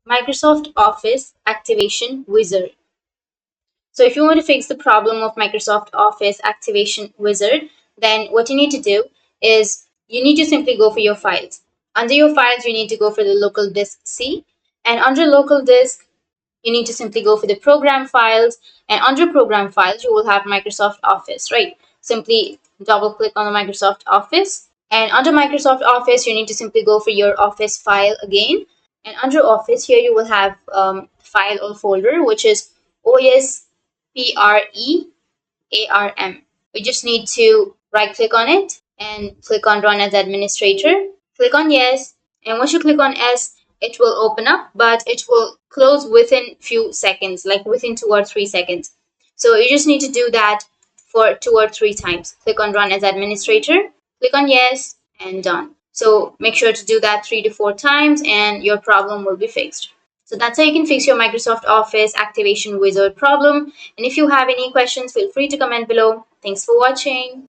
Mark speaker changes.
Speaker 1: Microsoft Office Activation Wizard. So if you want to fix the problem of Microsoft Office Activation Wizard, then what you need to do is you need to simply go for your files. Under your files, you need to go for the local disk C. And under local disk, you need to simply go for the program files. And under program files, you will have Microsoft Office, right? Simply double click on the Microsoft Office. And under Microsoft Office, you need to simply go for your Office file again. And under Office, here you will have file or folder, which is OSPREARM. We just need to right click on it and click on Run as Administrator. Click on Yes. And once you click on Yes, it will open up, but it will close within few seconds, like within 2 or 3 seconds. So you just need to do that for 2 or 3 times. Click on Run as Administrator, click on Yes, and done. So make sure to do that 3 to 4 times and your problem will be fixed. So that's how you can fix your Microsoft Office Activation Wizard problem. And if you have any questions, feel free to comment below. Thanks for watching.